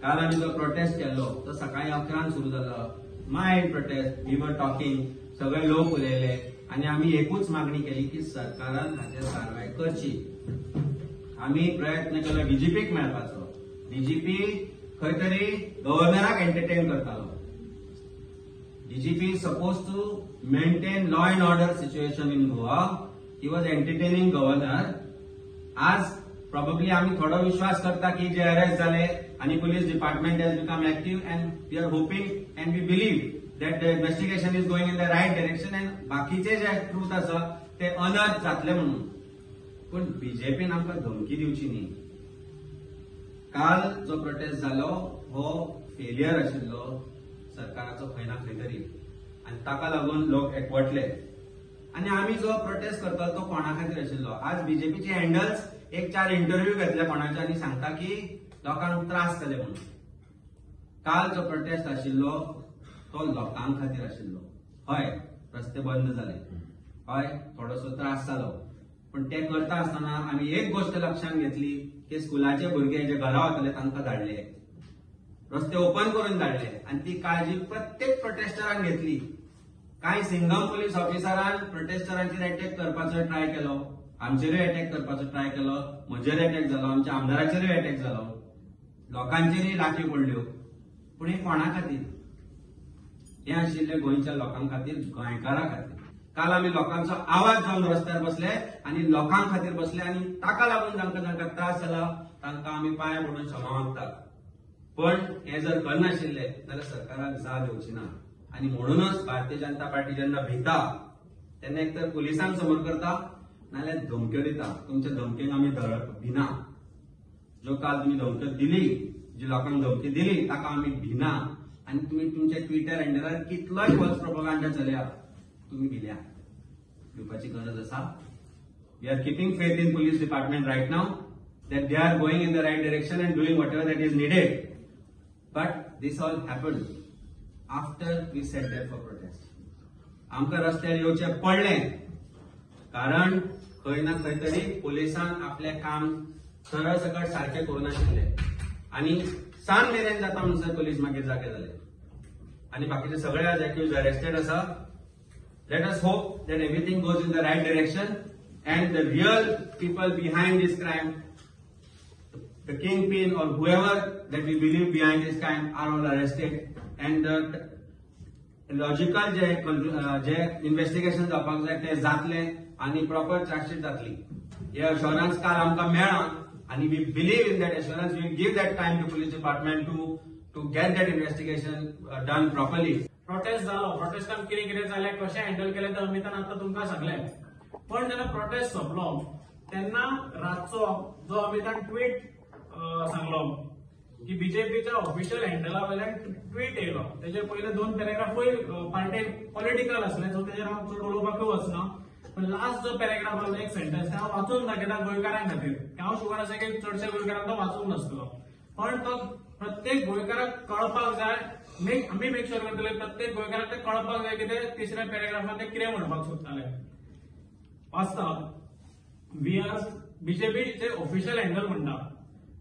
काल आम्ही जो प्रोटेस्ट केलो तो सकाळी 11 सुरू झालो. Mild protest, we were talking, सगळे लोक उलयले आणि आम्ही एकूच मागणी केली की सरकारान हाचेर कारवाय करची. आम्ही प्रयत्न केलो डीजीपीक मेळपाचो. डीजीपी खंय तरी गव्हर्नराक एंटरटेन करतालो. DGP is supposed to maintain law and order situation in Goa. He was entertaining governor. आज probably आम्ही थोडा विश्वास करता की जे अरेस्ट झाले आणि police department has become active and we are hoping and we believe that the investigation is going in the right direction and बाकीचे जे ट्रूथ आसा ते अनर्थ जातले म्हणून. पण बीजेपीन आमकां धमकी दिवची न्ही. काल जो प्रोटेस्ट जालो हो फेलियर आशिल्लो सरकाराचो खंय ना खंय तरी आणि ताका लागून लोक एकवटले आणि आम्ही जो प्रोटेस्ट करता तो कोणा खातीर आशिल्लो. आज बीजेपीचे हँडल्स 1-4 इंटरव्यू घेतले कोणाचे आणि सांगता की लोकांक त्रास जाले म्हणून. काल जो प्रोटेस्ट आशिल्लो तो लोकां खातीर आशिल्लो. हय, रस्ते बंद जाले, हय थोडोसो त्रास जालो, पण ते करता आसतना आम्ही एक गोष्ट लक्षात घेतली की स्कुलाचे भुरगे जे घरा वतले तांकां धाडले, रस्ते ओपन करून धाडले आणि ती काळजी प्रत्येक प्रोटेस्टरान घेतली. काही सिंगम पोलीस ऑफिसरान प्रोटेस्टरांचेर अटॅक करपाचो ट्राय केलो, आमचेरूय अटॅक करपाचो ट्राय केलो, म्हजेर अटॅक जालो, आमच्या आमदाराचेरूय अटॅक जालो, लोकांचेरूय लाठी पडल्यो. पूण हे कोणा खातीर? हे आशिल्ले गोंयच्या लोकां खातीर, गोंयकारां खातीर. काल आम्ही लोकांचो आवाज जावन रस्त्यार बसले आणि लोकां खातीर बसले आणि ताका लागून जांकां त्रास जाला तांकां आमी पांय पडून क्षमा मागतात. पण हे जर करनाशिल्ले जाल्यार सरकाराक जाग येवची ना आणि म्हणूनच भारतीय जनता पार्टी जेन्ना भिता तेन्ना एक तर पुलिसांक समोर करता नाल्यार धमक्यो दिता. तुमच्या धमकेक आमी भिना. जो काल तुम्ही धमक्यो दिली, जी लोकांक धमकी दिली ताका आमी भिना आणि तुम्ही तुमच्या ट्विटर हँडलार कितलोय फॉल्स प्रोपगंडा चलया तुम्ही भिवपाची गरज आसा. We are keeping faith in police department right now that they are going in the right direction and doing whatever that is needed. But this all happened after we sat there for protest. आमकां रस्त्यार येवचे पडले कारण खंय ना खंय तरी पुलिसांन आपले काम सरळ सकट सारखे करूनाशिल्ले आणि सांज मेरेन जाता म्हणसर पुलीस मागीर जागे जाले आणि बाकीचे सगळे आज एक्यूज अरेस्टेड आसा. Let us hope that everything goes in the right direction and the real people behind this crime, the kingpin or whoever that we believe behind this crime are all arrested and the logical जे investigation जावपाक जाय ते जातले आणि proper chargeशीट जातली. हे assurance काल आमकां मेळ्ळा आणि we believe in that assurance. We will give that time to police department to get that investigation done properly. Prostate जालो, प्रोटेस्टान कितें जालें, कशें हँडल केलें तें अमितान आतां तुमकां सांगलें. पण जेन्ना प्रोटेस्ट सोंपलो तेन्ना रातचो जो अमितान ट्वीट सांगलो की बीजेपीच्या ऑफिशियल हँडला वयल्यान ट्वीट येयलो, तेजे पयले 2 पॅरेग्राफूय पार्टी पॉलिटिकल आसले सो तेजेर हांव चड उलोवपाकूय वचना. पण लास्ट जो पॅरेग्राफ आसलो एक सेंटेन्स ते हांव वाचून दाखयता गोंयकारां खातीर. हांव शुवर आसा की चडशे गोंयकारांक तो वाचूंक नासतलो, पण तो प्रत्येक गोंयकाराक कळपाक जाय. आम्ही मेक शुअर करतले प्रत्येक गोंयकाराक ते कळपाक जाय की ते तिसऱ्या पॅरेग्राफात ते कितें म्हणपाक सोदताले. वाचता, वी आर बीजेपीचे ऑफिशियल हँडल म्हणटा,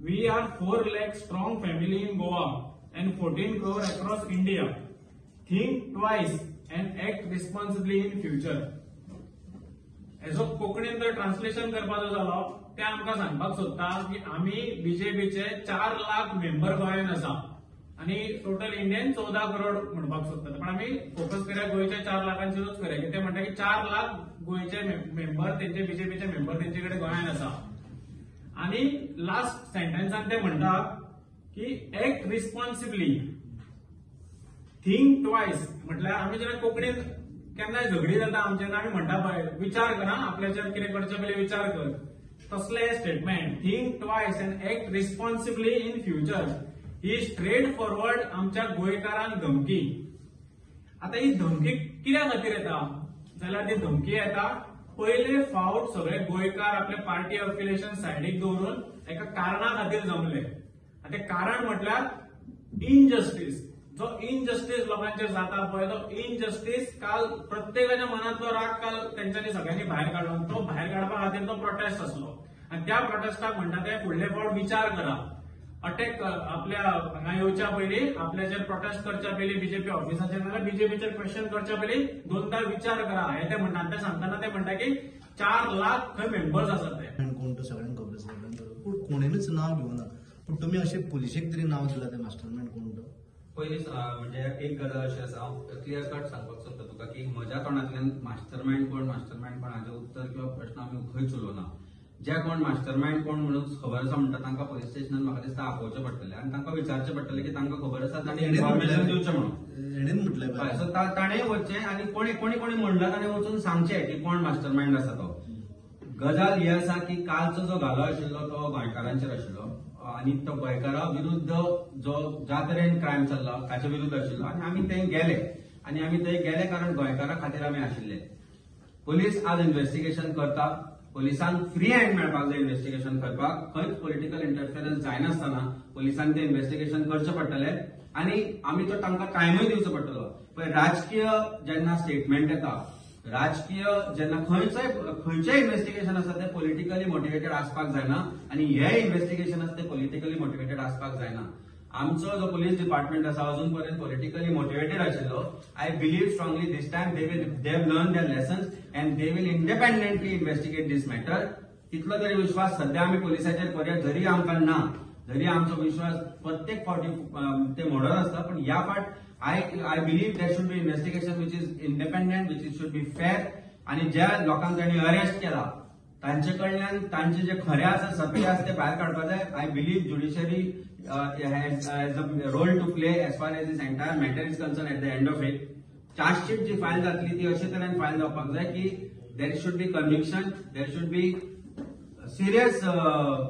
we R 4 lakh strong family in Goa and 14 crore across India. Think twice and act responsibly in future. हेजो कोंकणीन जर ट्रान्सलेशन करपाचो जालो ते आमकां सांगपाक सोदता की आमी बीजेपीचे 4 लाख मेंबर गोंयान आसा आणि टोटल इंडियन 14 करोड म्हणपाक सोदतात. पण आम्ही फोकस करूया गोंयच्या 4 लाखांचेरूच करूया की ते म्हणटा की 4 लाख गोंयचे मेंबर तेंचे बीजेपीचे मेंबर तेंचे कडेन गोंयान आसा. आणि लास्ट सेंटेन्सान ते म्हणटा की एक्ट रिस्पॉन्सिबली, थिंक ट्वाइस. म्हटल्यार आमी जेन्ना कोंकणीन केन्नाय झगडी जाता आमचे आमी म्हणटा पळय विचार कर, आपल्याचेर कितें करचे पयलीं विचार कर, तसले statement think twice and act responsibly in future he straight forward आमच्या गोंयकारांक धमकी. आता ही धमकी कित्या खातीर येता जाल्यार ती धमकी येता पयले फावट सगळे गोंयकार आपले पार्टी अफिलिएशन सायडीक दवरून एका कारणा खातीर जमले. ते कारण म्हटल्यार इनजस्टीस. जो इनजस्टीस लोकांचेर जाता पळय तो इनजस्टीस काल प्रत्येकाच्या मनातलो राग काल तेंच्यांनी सगळ्यांनी भायर काडलो. तो भायर काडपा खातीर तो प्रोटेस्ट आसलो आणि त्या प्रोटेस्टाक म्हणटा ते फुडले फावट विचार करा अटॅक आपल्या हांगा येवच्या पयलीं आपल्याचेर प्रोटेस्ट करच्या पयलीं बीजेपी ऑफिसाचेर नाल्यार बीजेपीचेर क्वेश्चन करच्या पयलीं दोनदा विचार करा हे ते म्हणटा. ते सांगताना ते म्हणटा की 4 लाख खंय मेंबर्स आसात ते. कोण तो सगळ्यांक खबर आसा पूण कोणेनूच नांव घेवना. पूण तुमी अशें पुलिशेक तरी नांव दिलां ते मास्टरमाइंड कोण तो. पयलींच म्हणजे एक गजाल अशी आसा, हांव क्लियर कट सांगपाक सोदता तुका की म्हज्या तोंडांतल्यान मास्टरमाइंड कोण हाचें उत्तर किंवा प्रश्न आमी खंयच उलोवना. जे कोण मास्टरमाइंड कोण म्हणून खबर आसा म्हणटा तांकां पुलीस स्टेशनान म्हाका दिसता आपोवचें पडटलें आनी तांकां विचारचें पडटलें की तांकां खबर आसा तांणी इन्फॉर्मेशन दिवचें म्हणून. हेणेन म्हटलें हय, सो ताणें वचचें आनी कोणी कोणी म्हणला ताणें वचून सांगचें की कोण मास्टरमाइंड आसा तो. गजाल ही आसा की कालचो जो घालो आशिल्लो तो गोंयकारांचेर आशिल्लो आनी तो गोंयकारा विरुद्ध जो ज्या तरेन क्रायम चल्ला ताचे विरुद्ध आशिल्लो आनी आमी थंय गेले आनी आमी थंय गेले कारण गोंयकारा खातीर आमी आशिल्ले. पुलीस आज इन्व्हेस्टिगेशन करता. पुलिसांक फ्री हँड मेळपाक जाय इन्व्हेस्टिगेशन करपाक. खंयच पॉलिटिकल इंटरफिरन्स जायनासतना पुलिसांक ते इन्व्हेस्टिगेशन करचें पडटलें आनी आमी तो तांकां टायमूय दिवचो पडटलो. पण राजकीय जेन्ना स्टेटमेंट येता, राजकीय जेन्ना खंयचें इन्व्हेस्टिगेशन आसा ते पॉलिटिकली मोटिवेटेड आसपाक जायना आनी हे इन्व्हेस्टिगेशन आसा ते पॉलिटिकली मोटिवेटेड आसपाक जायना. आमचो जो पुलीस डिपार्टमेंट आसा अजून पर्यंत पॉलिटिकली मोटिवेटेड आशिल्लो. I believe strongly this time they have learn their lessons and they will independently investigate this matter. तितलो तरी विश्वास सध्या आमी पुलिसाचेर करूया. जरी आमकां ना, जरी आमचो विश्वास प्रत्येक फावटी ते मोडत आसता, पण ह्या फावट I believe there should be investigation which is independent, which should be fair. आणि ज्या लोकांक त्यांनी अरेस्ट केला तांचे कडल्यान तांचे जे खरे आसा सत्य आसा ते भायर काडपाक जाय. I believe judiciary has a role to play as far as this entire matter is concern at the end of it. Chargesheet जी फायल जातली ती अशे तरेन फायल जावपाक जाय की there should be conviction, there should be serious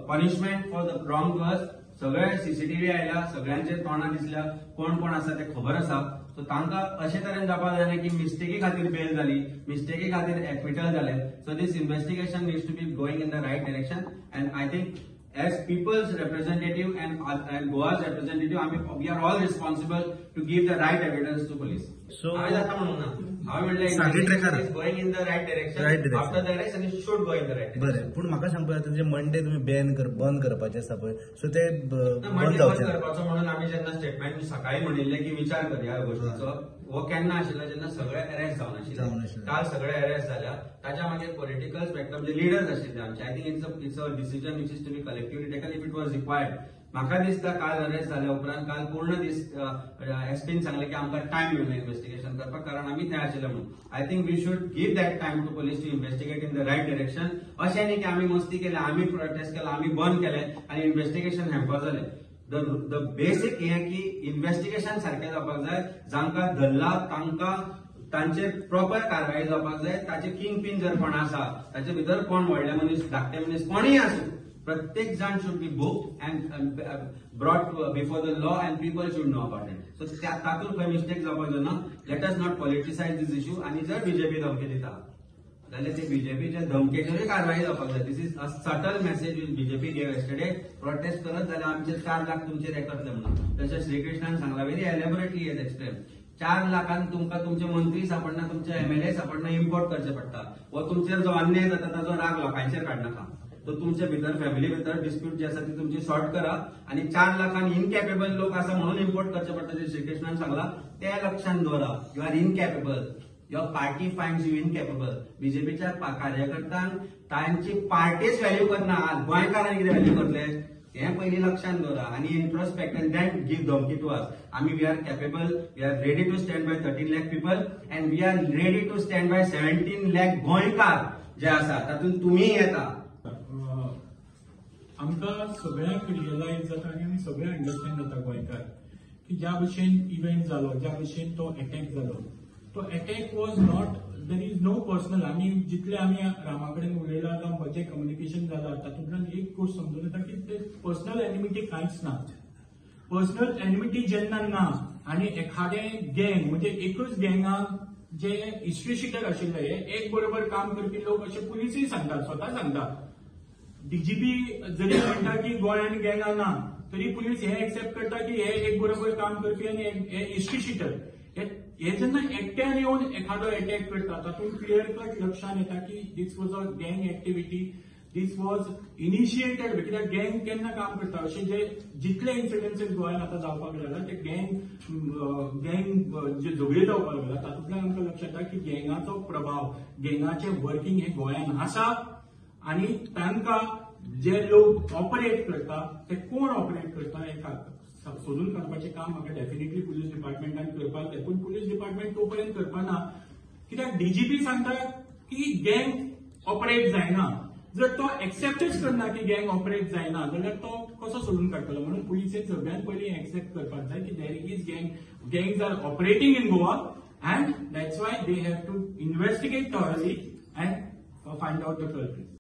punishment for the wrong doers. सगळे CCTV आयला, सगळ्यांचे तोंडां दिसल्या, कोण कोण आसा ते खबर आसा. सो तांकां अशे तरेन जावपाक जायना की मिस्टेकी खातीर बेल जाली, मिस्टेकी खातीर एक्विटल जाले. So this investigation needs to be going in the right direction and I think as people's representative and Goa's representative, we are all responsible to give the right evidence to police. So, I is going in the right direction. After the arrest, and it should go in the right direction. बरें, पूण म्हाका सांगपाक जाता जे Monday तुमी बंद करपाचे आसा पळय, सो ते मंडे बंद करपाचो म्हणून आमी जेन्ना स्टेटमेंट सकाळी म्हणिल्ले की विचार करया ह्या गोष्टीचो. हो केन्ना आशिल्लो जेन्ना सगळे अरेस्ट जावन आशिल्ले. काल सगळे अरेस्ट जाल्या. ताच्या मागीर पॉलिटिकल स्पेक्ट्रम जे लिडर्स आशिल्ले आमचे, I think it's a decision which is to be collectively taken if it was required. म्हाका दिसता काल अरेस्ट जाल्या उपरांत काल पूर्ण दीस एसपीन सांगले की आमकां टायम मेळना इन्व्हेस्टिगेशन करपाक कारण आमी थंय आशिल्ले म्हणून. I think we should give that time to police to investigate in the right direction. अशें न्ही की आमी मस्ती केल्या, आमी प्रोटेस्ट केला, आमी बंद केलें आनी इन्व्हेस्टिगेशन हॅम्पर जालें. द बेसिक हे की इन्व्हेस्टिगेशन सारखें जावपाक जाय. जांकां धरला तांकां तांचेर प्रॉपर कारवाई जावपाक जाय. ताचे किंग पिन जर कोण आसा, ताचे भितर कोण व्हडले मनीस, धाकटे मनीस कोणीय आसूं, प्रत्येक जाण should be booked and brought before the law and people should know about it. So तातूंत खंय मिस्टेक जावपाक जायना. Let us not politicise this issue. आनी जर बीजेपी धमकी दिता जाल्यार ते बीजेपीच्या धमकेचेरूय कारवाई जावपाक जाय. This is a subtle message which BJP gave yesterday. Protest करत जाल्यार आमचे 4 लाख तुमचेर हे करतले म्हणून. तशें श्रीकृष्णान सांगला व्हेरी एलेबोरेटली हेज एक्सप्लेन. 4 लाखांक तुमकां तुमचे मंत्री सापडना, तुमचे एमएलए सापडना, इम्पोर्ट करचे पडटा. व तुमचेर जो अन्याय जाता ताजो राग लोकांचेर काडनाका. तो तुमच्या भितर फॅमिली भितर डिस्प्यूट जे आसा ती तुमची सॉर्ट करा. आणि 4 लाखांनी इनकॅपेबल लोक आसा म्हणून इम्पोर्ट करचे पडटा जे श्रीकृष्णान सांगला ते लक्षात दवरा. You are incapable. Your party finds you incapable. बीजेपीच्या कार्यकर्त्यांक तांची पार्टीच व्हॅल्यू करना. गोंयकारांनी कितें व्हॅल्यू करतले हे पयलीं लक्षात दवरा. आणि introspect and then give dhamki to us. आमी we are capable, we are ready to stand by 13 lakh people and we are ready to stand by 17 lakh Goenkar जे आसा. तातूंत तुमी येता. आमकां सगळ्यांक रियलायज जाता आनी सगळे अंडरस्टँड जाता गोंयकार की ज्या भशेन इव्हेंट जालो, ज्या भशेन तो अटॅक जालो, तो attack was not, there is no personal. आमी जितले आमी रामा कडेन उलयला जावं म्हजें कम्युनिकेशन जालां तातूंतल्यान एक गोष्ट समजून येता की ते पर्सनल एनिमिटी कांयच ना. पर्सनल एनिमिटी जेन्ना ना आनी एखादें गँग म्हणजे एकूच गँगाक जे हिस्ट्री शिटर आशिल्ले एक बरोबर काम करपी लोक अशे पुलिसूय सांगतात, स्वता सांगतात. डीजीपी जरी म्हणटा की गोंयान गँगा ना तरी पुलीस हे एक्सेप्ट करता की हे एक बरोबर काम करपी आनी हे हिस्ट्री शिटर. हे जेन्ना एकट्यान येवन एखादो अटॅक करता तातूंत क्लियर कट लक्षात येता की दीस वॉज अ गँग एक्टिव्हिटी. दीस वॉज इनिशिएटेड कित्याक गँग केन्ना काम करता अशें जे जितले इन्सिडेंसीस गोंयांत आतां जावपाक लागला ते गँग जे झगडे जावपाक लागला तातूंतल्यान आमकां लक्षात येता की गँगाचो प्रभाव गँगाचें वर्किंग हे गोंयांत आसा आनी तांकां जे लोक ऑपरेट करता ते कोण ऑपरेट करता हे सोदून काडपाचें काम म्हाका डेफिनेटली पुलीस डिपार्टमेंटान करपाक जाय पूण पुलीस डिपार्टमेंट तो पर्यंत करपाना कित्याक डीजीपी सांगता की गँग ऑपरेट जायना जर तो एक्सेप्टच करना की गँग ऑपरेट जायना जाल्यार तो कसो सोडून काडटलो म्हणून पुलिसेन सगळ्यात पयलीं एक्सेप्ट करपाक जाय की there is gangs are operating in Goa and that's why they have to investigate thoroughly and find out the culprit